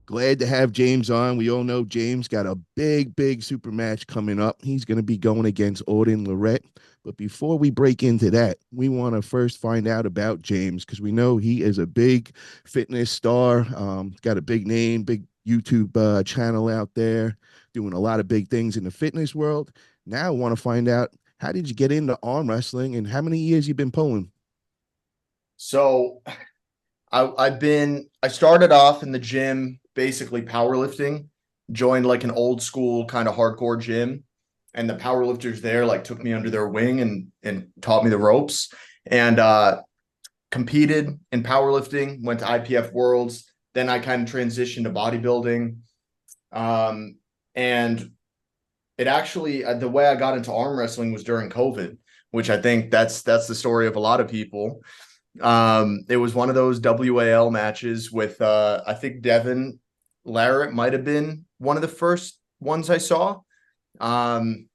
Glad to have James on. We all know James got a big super match coming up. He's going to be going against Devon Larratt. But before we break into that, we want to first find out about James because we know he is a big fitness star. Got a big name, big YouTube channel out there, doing a lot of big things in the fitness world. Now I want to find out, how did you get into arm wrestling and how many years you been pulling? So I started off in the gym, basically powerlifting, joined like an old school kind of hardcore gym, and the powerlifters there like took me under their wing and taught me the ropes and competed in powerlifting, went to IPF Worlds, then I kind of transitioned to bodybuilding. And it actually the way I got into arm wrestling was during COVID, which I think that's the story of a lot of people. It was one of those WAL matches with I think Devon Larratt might have been one of the first ones I saw. Um,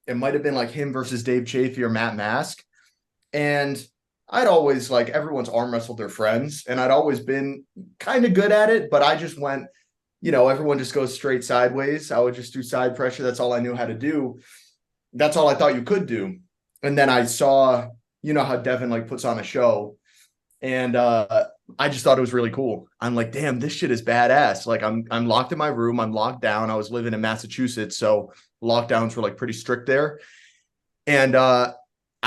it might have been like him versus Dave Chafee or Matt Mask. And I'd always like everyone's arm wrestled their friends, and I'd always been kind of good at it, but I just went, everyone just goes straight sideways. I would just do side pressure. That's all I knew how to do. That's all I thought you could do. And then I saw, how Devon like puts on a show, and I just thought it was really cool. I'm like, damn, this shit is badass. Like I'm locked in my room. I'm locked down. I was living in Massachusetts, so lockdowns were like pretty strict there. And I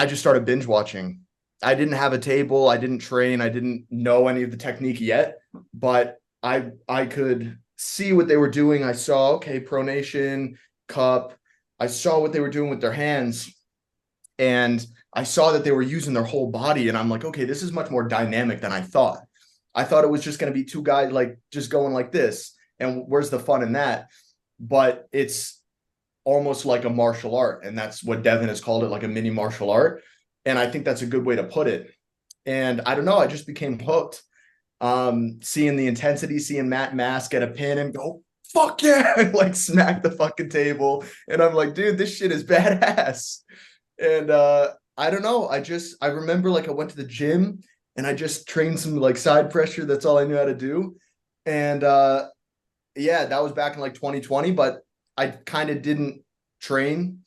just started binge watching. I didn't have a table. I didn't train. I didn't know any of the technique yet, but I could see what they were doing. I saw, okay, pronation, cup. I saw what they were doing with their hands, and I saw that they were using their whole body, and I'm like, okay, this is much more dynamic than I thought. I thought it was just going to be two guys like just going like this, and where's the fun in that? But it's almost like a martial art, and that's what Devon has called it, like a mini martial art. And I think that's a good way to put it. And I don't know, I just became hooked. Seeing the intensity, seeing Matt Mask get a pin and go, fuck yeah, and like smack the fucking table. And I'm like, dude, this shit is badass. And I don't know. I remember like I went to the gym and I just trained some like side pressure. That's all I knew how to do. And yeah, that was back in like 2020, but I kind of didn't train,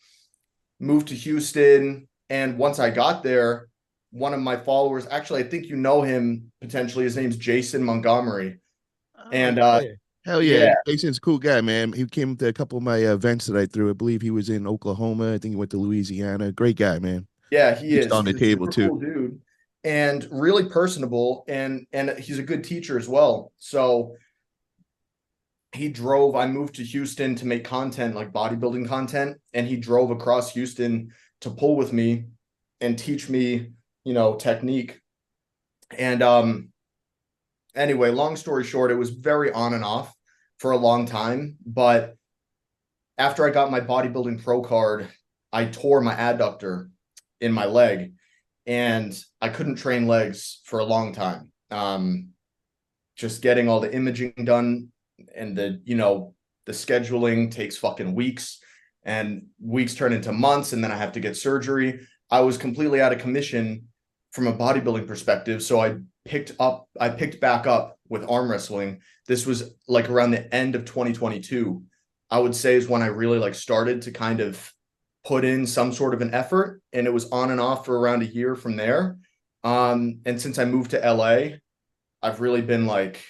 moved to Houston. And once I got there, one of my followers, actually, I think you know him potentially. His name's Jason Montgomery. Oh, And yeah. Hell yeah. yeah, Jason's a cool guy, man. He came to a couple of my events that I threw. I believe he was in Oklahoma. I think he went to Louisiana. Great guy, man. yeah, he He's is. on the He's a table super too. cool dude and really personable. And he's a good teacher as well. So I moved to Houston to make content, like bodybuilding content, and he drove across Houston to pull with me and teach me, technique. And anyway, long story short, it was very on and off for a long time. But after I got my bodybuilding pro card, I tore my adductor in my leg, and I couldn't train legs for a long time. Just getting all the imaging done and the scheduling takes fucking weeks, and weeks turn into months, and then I have to get surgery. I was completely out of commission from a bodybuilding perspective, so I picked back up with arm wrestling. This was like around the end of 2022. I would say is when I really like started to kind of put in some sort of an effort, and it was on and off for around a year from there. And since I moved to LA, I've really been like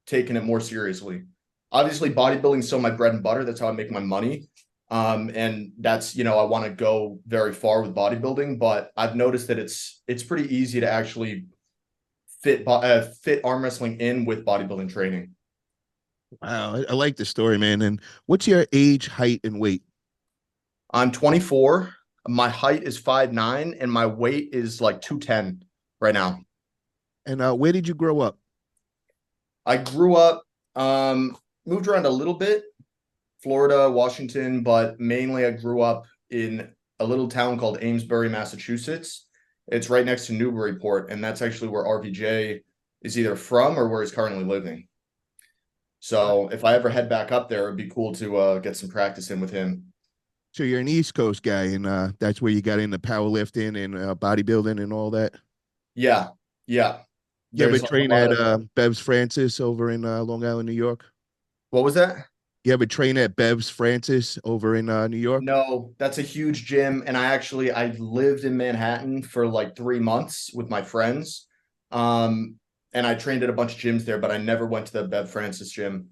taking it more seriously. Obviously, bodybuilding is still my bread and butter. That's how I make my money. And that's, I want to go very far with bodybuilding, but I've noticed that it's pretty easy to actually fit arm wrestling in with bodybuilding training. Wow. I like the story, man. And what's your age, height, and weight? I'm 24. My height is 5'9", and my weight is like 210 right now. And where did you grow up? I grew up, moved around a little bit, Florida, Washington, but mainly I grew up in a little town called Amesbury, Massachusetts. It's right next to Newburyport, and that's actually where RVJ is either from or where he's currently living. So if I ever head back up there, it'd be cool to get some practice in with him. So you're an East Coast guy, and that's where you got into powerlifting and bodybuilding and all that. Yeah, yeah. You ever There's like a train lot at of Bev's Francis over in Long Island, New York? What was that? You ever train at Bev's Francis over in New York? No, that's a huge gym. And I lived in Manhattan for like 3 months with my friends. Um, and I trained at a bunch of gyms there, but I never went to the Bev Francis gym.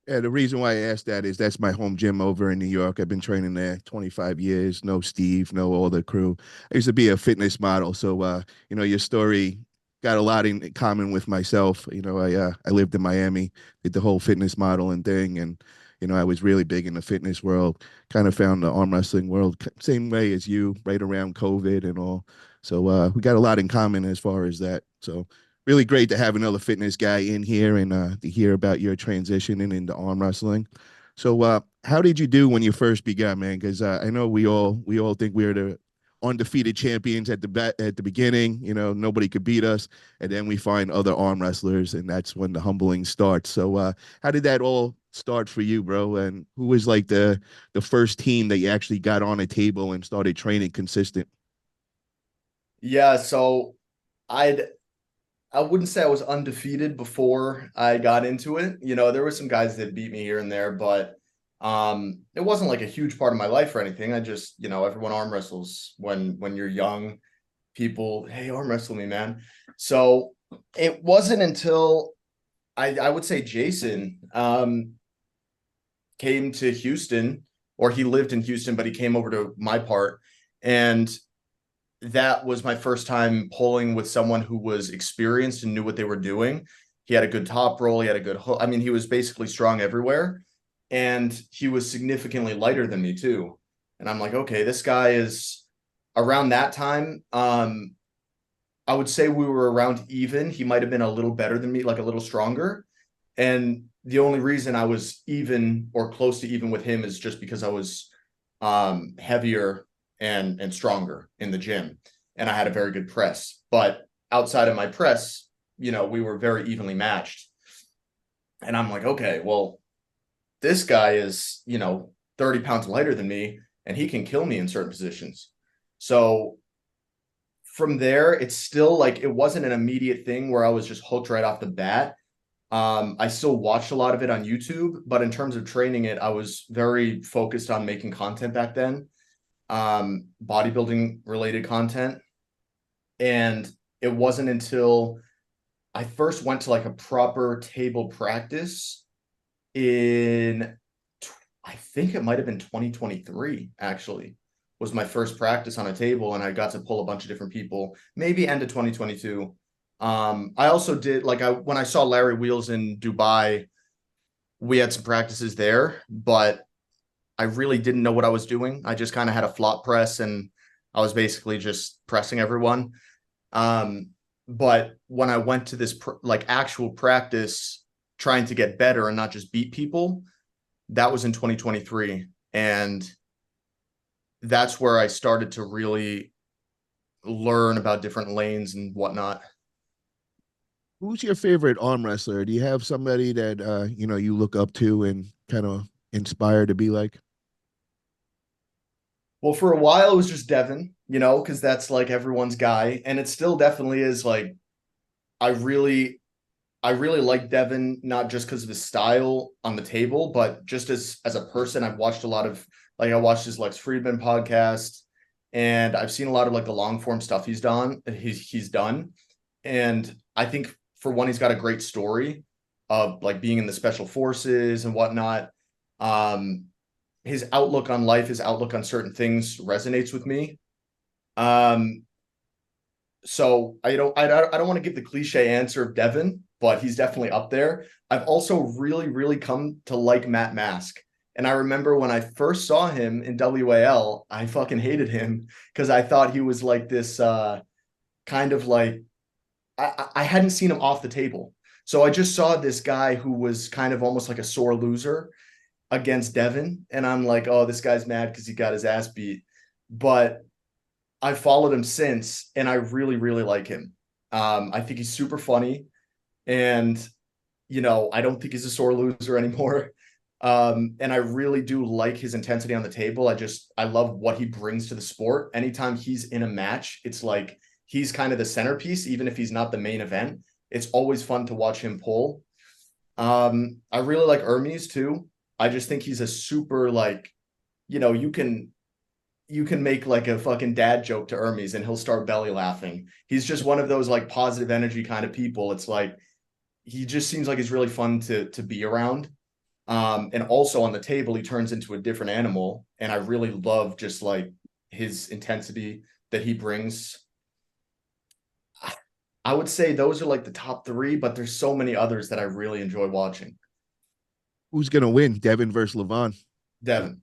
Yeah, the reason why I asked that is that's my home gym over in New York. I've been training there 25 years. No Steve, no all the crew. I used to be a fitness model, so your story got a lot in common with myself. I lived in Miami, did the whole fitness modeling thing, and I was really big in the fitness world. Kind of found the arm wrestling world same way as you, right around COVID and all. So we got a lot in common as far as that. So really great to have another fitness guy in here and to hear about your transitioning into arm wrestling. So, how did you do when you first began, man? Because I know we all think we're the undefeated champions at the beginning. Nobody could beat us, and then we find other arm wrestlers, and that's when the humbling starts. So, how did that all start for you, bro? And who was like the first team that you actually got on a table and started training consistent? Yeah, so I'd I wouldn't say I was undefeated before I got into it. There were some guys that beat me here and there, but it wasn't like a huge part of my life or anything. I just, everyone arm wrestles when you're young. People, hey, arm wrestle me, man. So it wasn't until I would say Jason came to Houston, or he lived in Houston, but he came over to my part. And that was my first time pulling with someone who was experienced and knew what they were doing. He had a good top roll. He had a good hook. I mean, he was basically strong everywhere. And he was significantly lighter than me too. And I'm like, okay, this guy is around that time. I would say we were around even. He might have been a little better than me, like a little stronger. And the only reason I was even or close to even with him is just because I was heavier and stronger in the gym, and I had a very good press. But outside of my press, we were very evenly matched. And I'm like, okay, well, this guy is 30 pounds lighter than me, and he can kill me in certain positions. So from there, it's still like it wasn't an immediate thing where I was just hooked right off the bat. I still watched a lot of it on YouTube, but in terms of training it, I was very focused on making content back then, bodybuilding related content. And it wasn't until I first went to like a proper table practice in, I think it might have been 2023, actually, was my first practice on a table. And I got to pull a bunch of different people, maybe end of 2022. I also did when I saw Larry Wheels in Dubai, we had some practices there, but I really didn't know what I was doing. I just kind of had a flop press and I was basically just pressing everyone. But when I went to this actual practice, trying to get better and not just beat people, that was in 2023. And that's where I started to really learn about different lanes and whatnot. Who's your favorite arm wrestler? Do you have somebody that you look up to and kind of inspire to be like? Well, for a while it was just Devon, because that's like everyone's guy. And it still definitely is like I really I really like Devon, not just because of his style on the table, but just as a person. I've watched a lot of I watched his Lex Friedman podcast, and I've seen a lot of like the long form stuff he's done. And I think for one, he's got a great story of like being in the special forces and whatnot. Um, his outlook on life, his outlook on certain things resonates with me. Um, so I don't want to give the cliche answer of Devon, but he's definitely up there. I've also really, really come to like Matt Mask. And I remember when I first saw him in WAL, I fucking hated him because I thought he was like this kind of like I hadn't seen him off the table. So I just saw this guy who was kind of almost like a sore loser against Devon. And I'm like, oh, this guy's mad because he got his ass beat. But I followed him since, and I really, really like him. I think he's super funny, and I don't think he's a sore loser anymore. And I really do like his intensity on the table. I love what he brings to the sport. Anytime he's in a match, it's like he's kind of the centerpiece, even if he's not the main event. It's always fun to watch him pull. I really like Hermes too. I just think he's a super like, you can make like a fucking dad joke to Hermes and he'll start belly laughing. He's just one of those like positive energy kind of people. It's like he just seems like he's really fun to be around. And also on the table, he turns into a different animal. And I really love just like his intensity that he brings. I would say those are like the top three, but there's so many others that I really enjoy watching. Who's gonna win, Devon versus Levan? Devon.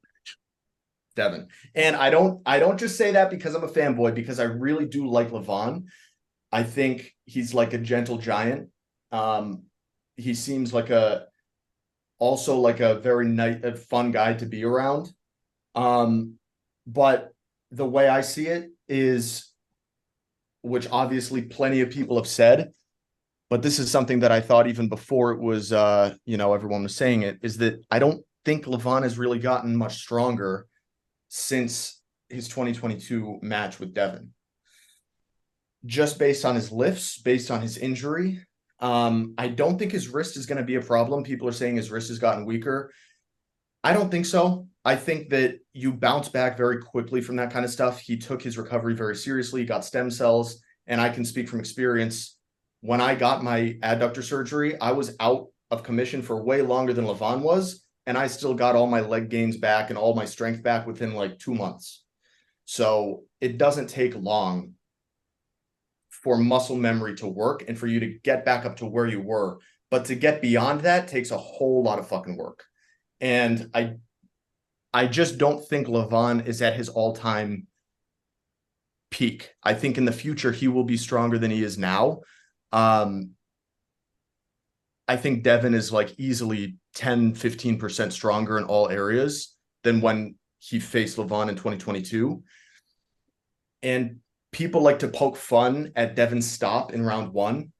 Devon. And I don't just say that because I'm a fanboy, because I really do like Levan. I think he's like a gentle giant. He seems like also like a very nice, fun guy to be around. But the way I see it is, which obviously plenty of people have said, but this is something that I thought even before it was, everyone was saying it, is that I don't think Levan has really gotten much stronger since his 2022 match with Devon. Just based on his lifts, based on his injury. I don't think his wrist is going to be a problem. People are saying his wrist has gotten weaker. I don't think so. I think that you bounce back very quickly from that kind of stuff. He took his recovery very seriously, got stem cells, and I can speak from experience. When I got my adductor surgery, I was out of commission for way longer than Levan was, and I still got all my leg gains back and all my strength back within like 2 months. So it doesn't take long for muscle memory to work and for you to get back up to where you were. But to get beyond that takes a whole lot of fucking work. And I just don't think Levan is at his all-time peak. I think in the future he will be stronger than he is now. I think Devon is like easily 10-15% stronger in all areas than when he faced Levan in 2022. And people like to poke fun at Devon's stop in round one.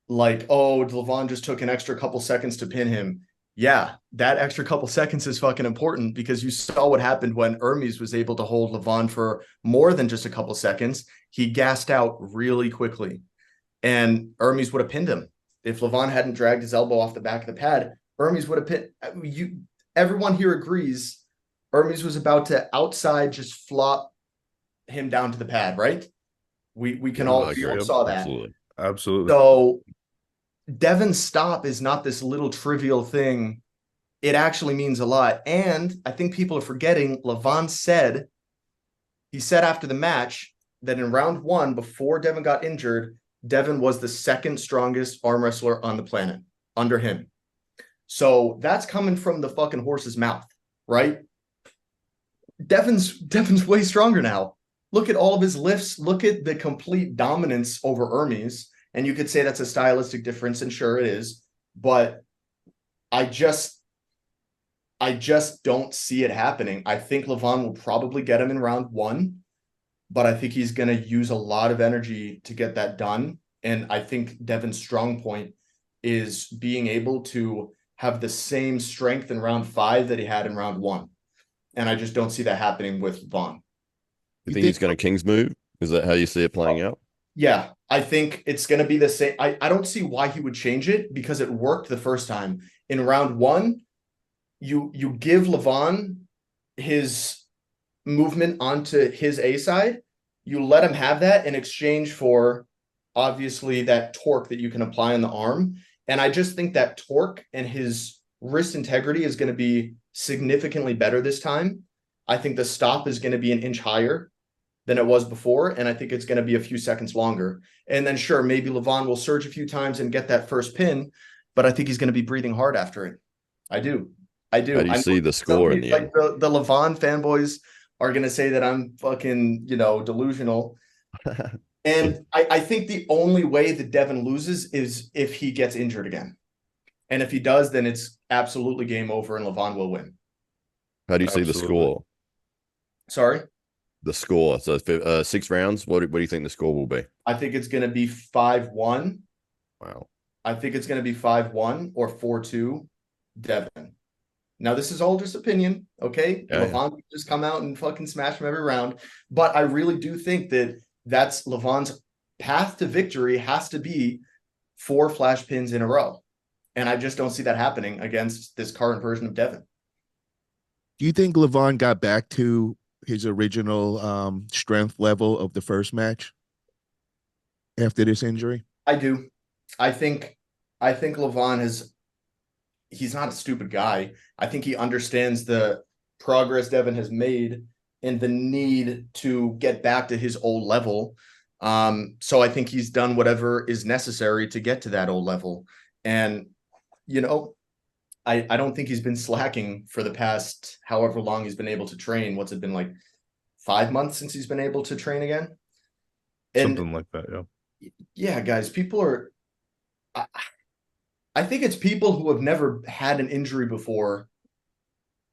Like, oh, Levan just took an extra couple seconds to pin him. Yeah, that extra couple seconds is fucking important, because you saw what happened when Hermes was able to hold Levan for more than just a couple seconds. He gassed out really quickly, and Hermes would have pinned him. If Levan hadn't dragged his elbow off the back of the pad, Hermes would have pinned you. Everyone here agrees Hermes was about to outside just flop him down to the pad, right? We can all saw that. Absolutely. So Devon's stop is not this little trivial thing. It actually means a lot. And I think people are forgetting, Levan said after the match that in round one, before Devon got injured, Devon was the second strongest arm wrestler on the planet under him. So that's coming from the fucking horse's mouth, right? Devon's way stronger now. Look at all of his lifts. Look at the complete dominance over Hermes. And you could say that's a stylistic difference, and sure it is. But I just don't see it happening. I think Levan will probably get him in round one, but I think he's going to use a lot of energy to get that done. And I think Devon's strong point is being able to have the same strength in round five that he had in round one. And I just don't see that happening with Levan. You think he's going to King's move? Is that how you see it playing out? Yeah, I think it's going to be the same. I don't see why he would change it, because it worked the first time. In round one, you give Levan his movement onto his A side. You let him have that in exchange for, obviously, that torque that you can apply on the arm. And I just think that torque and his wrist integrity is going to be significantly better this time. I think the stop is going to be an inch higher than it was before, and I think it's going to be a few seconds longer. And then sure, maybe Levan will surge a few times and get that first pin, but I think he's going to be breathing hard after it. I do. How do you see the score in the end? The Levan fanboys are going to say that I'm fucking, delusional. And I think the only way that Devon loses is if he gets injured again. And if he does, then it's absolutely game over and Levan will win. How do you see the score? Sorry? The score. So 6 rounds. What do you think the score will be? I think it's going to be 5-1. Wow. I think it's going to be 5-1 or 4-2 Devon. Now, this is all just opinion, okay? Levan just come out and fucking smash him every round. But I really do think that that's Levan's path to victory has to be 4 flash pins in a row. And I just don't see that happening against this current version of Devon. Do you think Levan got back to his original strength level of the first match after this injury? I do. I think Levan he's not a stupid guy. I think he understands the progress Devon has made and the need to get back to his old level. So I think he's done whatever is necessary to get to that old level. And, you know, I don't think he's been slacking for the past however long he's been able to train. What's it been, like 5 months since he's been able to train again? And something like that, yeah, guys, people are I think it's people who have never had an injury before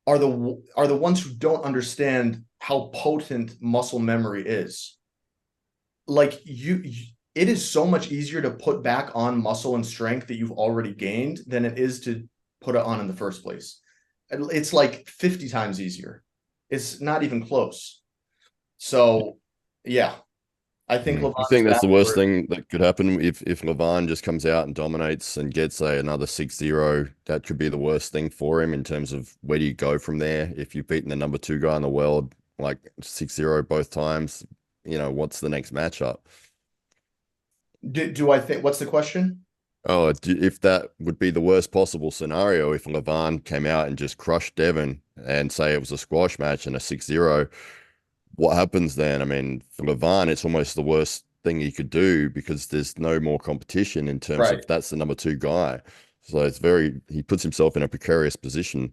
are the ones who don't understand how potent muscle memory is. Like it is so much easier to put back on muscle and strength that you've already gained than it is to put it on in the first place. It's like 50 times easier. It's not even close. So, yeah, I think You Levan think is that's back the worst where- thing that could happen if Levan just comes out and dominates and gets another 6-0? That could be the worst thing for him in terms of where do you go from there? If you've beaten the number 2 guy in the world, like 6-0 both times, what's the next matchup? Do I think what's the question? Oh, if that would be the worst possible scenario, if Levan came out and just crushed Devon and say it was a squash match and a 6-0, what happens then? I mean, for Levan, it's almost the worst thing he could do because there's no more competition in terms Right. of that's the number 2 guy. So he puts himself in a precarious position.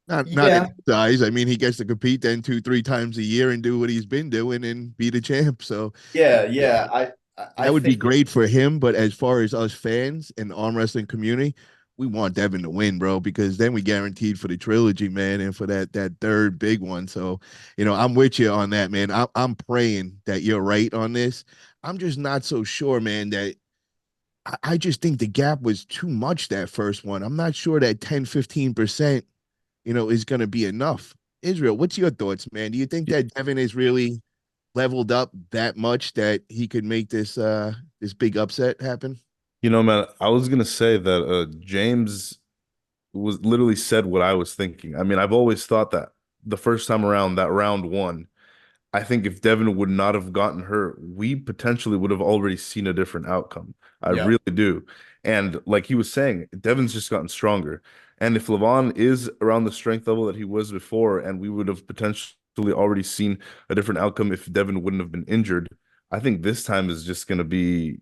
Not in size. I mean, he gets to compete then 2, 3 times a year and do what he's been doing and be the champ. So Yeah. I that would be think great for him. But as far as us fans and the arm wrestling community, we want Devin to win, bro, because then we guaranteed for the trilogy, man, and for that third big one. So, I'm with you on that, man. I'm praying that you're right on this. I'm just not so sure, man, that I just think the gap was too much that first one. I'm not sure that 10, 15%, is going to be enough. Israel, what's your thoughts, man? Do you think that Devin is really leveled up that much that he could make this big upset happen? Man, I was gonna say that James was literally said what I was thinking. I mean, I've always thought that the first time around, that round one, I think if Devin would not have gotten hurt, we potentially would have already seen a different outcome. I Yeah. really do. And like he was saying, Devin's just gotten stronger. And if Levan is around the strength level that he was before, and we would have potentially already seen a different outcome if Devin wouldn't have been injured, I think this time is just going to be,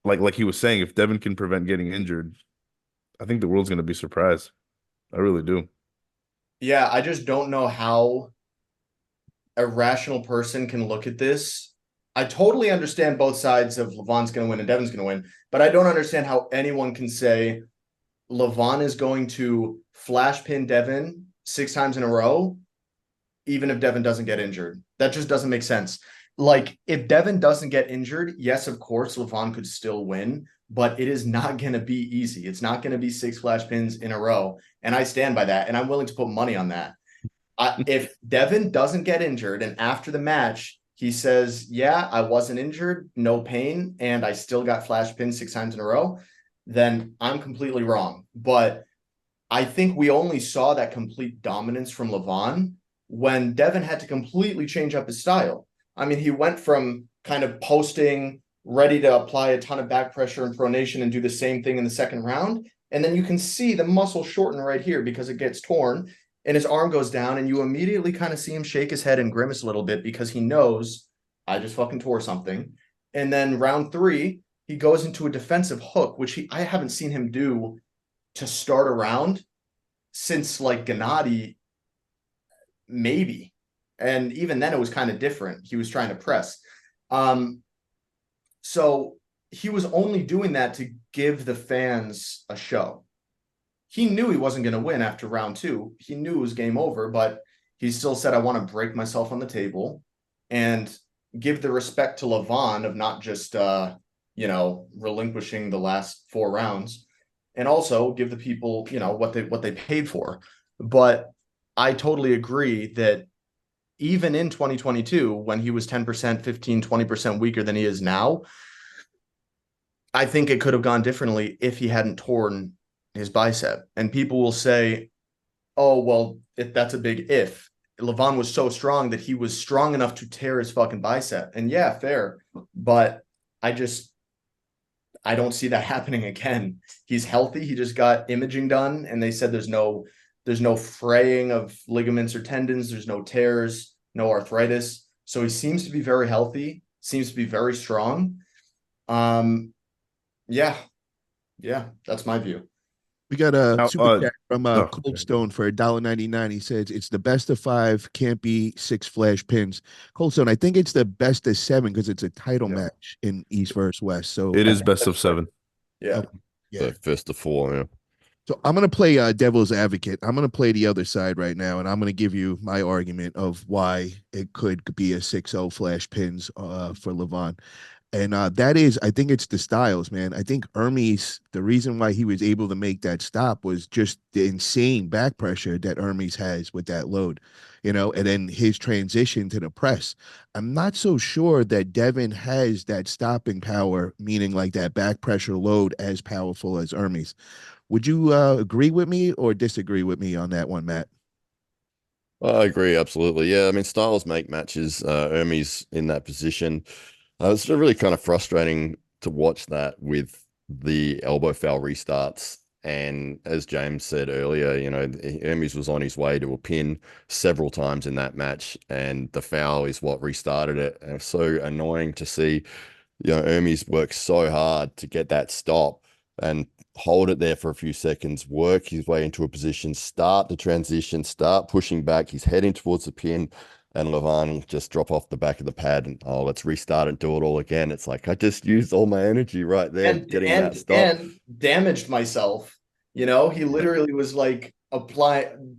like he was saying, if Devin can prevent getting injured, I think the world's going to be surprised. I really do. Yeah, I just don't know how a rational person can look at this. I totally understand both sides of Levan's going to win and Devon's going to win, but I don't understand how anyone can say Levan is going to flash pin Devon 6 times in a row, even if Devon doesn't get injured. That just doesn't make sense. Like, if Devon doesn't get injured, yes, of course, Levan could still win, but it is not going to be easy. It's not going to be 6 flash pins in a row. And I stand by that. And I'm willing to put money on that. If Devon doesn't get injured and after the match, he says, yeah, I wasn't injured, no pain, and I still got flash pinned 6 times in a row, then I'm completely wrong. But I think we only saw that complete dominance from Levan when Devon had to completely change up his style. I mean, he went from kind of posting, ready to apply a ton of back pressure and pronation and do the same thing in the second round. And then you can see the muscle shorten right here because it gets torn and his arm goes down and you immediately kind of see him shake his head and grimace a little bit because he knows I just fucking tore something. And then round 3, he goes into a defensive hook, which I haven't seen him do to start a round since like Gennady, maybe. And even then it was kind of different. He was trying to press. So he was only doing that to give the fans a show. He knew he wasn't going to win after round 2. He knew it was game over, but he still said, I want to break myself on the table and give the respect to Levan of not just, relinquishing the last 4 rounds, and also give the people, what they paid for. But I totally agree that even in 2022, when he was 10%, 15, 20% weaker than he is now, I think it could have gone differently if he hadn't torn his bicep. And people will say, oh, well, that's a big if. Levan was so strong that he was strong enough to tear his fucking bicep. And yeah, fair. But I don't see that happening again. He's healthy. He just got imaging done, and they said there's no fraying of ligaments or tendons. There's no tears, no arthritis. So he seems to be very healthy, seems to be very strong. Yeah, that's my view. We got a Now, super chat from okay. Cold Stone for $1.99. He says it's the best of 5, can't be 6 flash pins. Cold Stone, I think it's the best of 7 because it's a title match in East versus West. So it is best of 7. Yeah. Yeah. So first of 4, yeah. So I'm going to play devil's advocate. I'm going to play the other side right now, and I'm going to give you my argument of why it could be a 6-0 flash pins for Levan. And that is, I think it's the styles, man. I think Hermes, the reason why he was able to make that stop was just the insane back pressure that Hermes has with that load, and then his transition to the press. I'm not so sure that Devon has that stopping power, meaning like that back pressure load as powerful as Hermes. Would you agree with me or disagree with me on that one, Matt? I agree, absolutely. Yeah, I mean, styles make matches. Hermes in that position. It's really kind of frustrating to watch that with the elbow foul restarts. And as James said earlier, Hermes was on his way to a pin several times in that match, and the foul is what restarted it. And it's so annoying to see, Hermes work so hard to get that stop and hold it there for a few seconds, work his way into a position, start the transition, start pushing back. He's heading towards the pin. And Levan just drop off the back of the pad and let's restart and do it all again. It's like I just used all my energy right there getting that stop. And damaged myself. He literally was like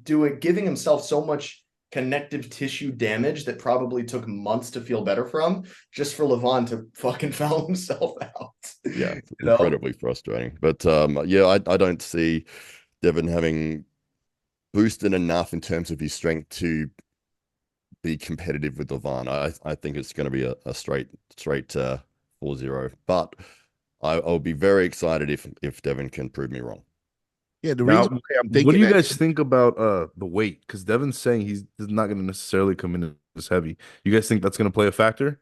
giving himself so much connective tissue damage that probably took months to feel better from, just for Levan to fucking foul himself out. Yeah, incredibly frustrating. But I don't see Devon having boosted enough in terms of his strength to be competitive with Levan. I think it's going to be a straight 4-0, but I'll be very excited if Devon can prove me wrong. Yeah, the reason why I'm thinking what do you guys think about the weight? Because Devon's saying he's not going to necessarily come in as heavy. You guys think that's going to play a factor?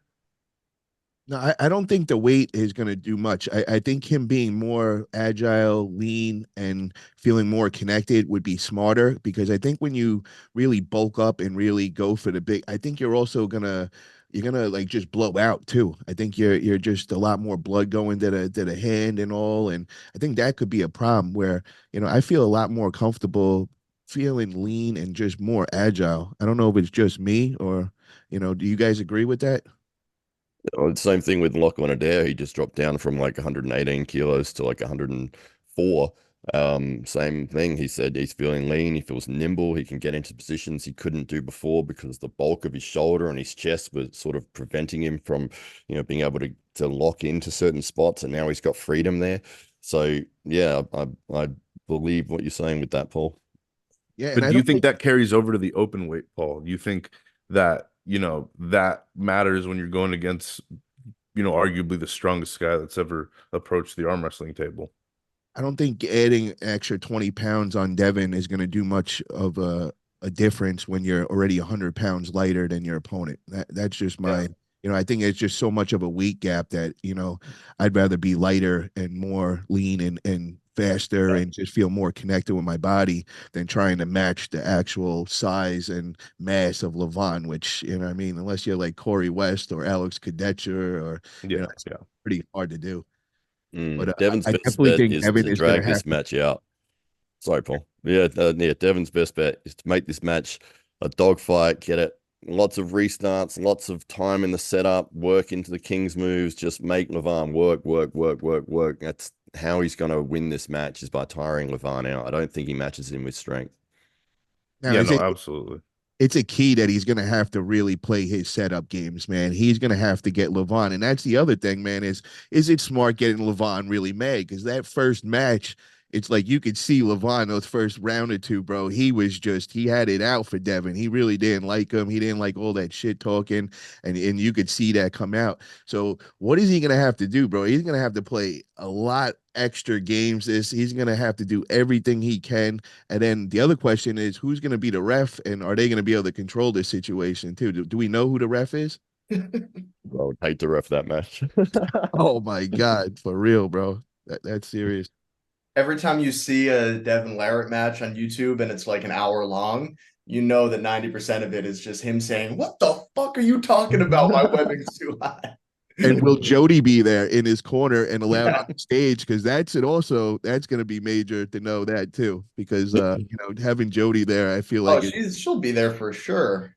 No, I don't think the weight is going to do much. I think him being more agile, lean, and feeling more connected would be smarter, because I think when you really bulk up and really go for the big, I think you're gonna like just blow out too. I think you're just a lot more blood going to the hand and all, and I think that could be a problem where I feel a lot more comfortable feeling lean and just more agile. I don't know if it's just me or do you guys agree with that? Same thing with Lachlan Adair. He just dropped down from like 118 kilos to like 104. Same thing. He said he's feeling lean. He feels nimble. He can get into positions he couldn't do before because the bulk of his shoulder and his chest was sort of preventing him from, being able to lock into certain spots. And now he's got freedom there. So yeah, I believe what you're saying with that, Paul. Yeah, but do you think that carries over to the open weight, Paul? Do you think that that matters when you're going against, arguably the strongest guy that's ever approached the arm wrestling table? I don't think adding extra 20 pounds on Devon is going to do much of a difference when you're already 100 pounds lighter than your opponent. That's just my, I think it's just so much of a weight gap that, I'd rather be lighter and more lean and faster and just feel more connected with my body than trying to match the actual size and mass of Levan, which, unless you're like Corey West or Alex Kadetcher or, it's pretty hard to do. But Devon's I best definitely bet think is Devon to is going to drag have this match out. Sorry, Paul. Yeah, Devon's best bet is to make this match a dogfight, get it lots of restarts, lots of time in the setup, work into the King's moves, just make Levan work. That's how he's going to win this match, is by tiring Levan out. I don't think he matches him with strength. Now, absolutely. It's a key that he's going to have to really play his setup games, man. He's going to have to get Levan. And that's the other thing, man, is it smart getting Levan really mad? Because that first match, it's like you could see Levan those first round or two, bro. He had it out for Devon. He really didn't like him. He didn't like all that shit talking, and you could see that come out. So what is he gonna have to do, bro? He's gonna have to play a lot extra games. He's gonna have to do everything he can. And then the other question is, who's gonna be the ref, and are they gonna be able to control this situation too? Do we know who the ref is? I would hate to ref that match. Oh my God, for real, bro. That's serious. Every time you see a Devon Larratt match on YouTube and it's like an hour long, you know that 90% of it is just him saying, "What the fuck are you talking about? My webbing's too high." And will Jody be there in his corner and allowed on the stage? Because that's going to be major to know that too. Because having Jody there, I feel Oh, like she'll be there for sure.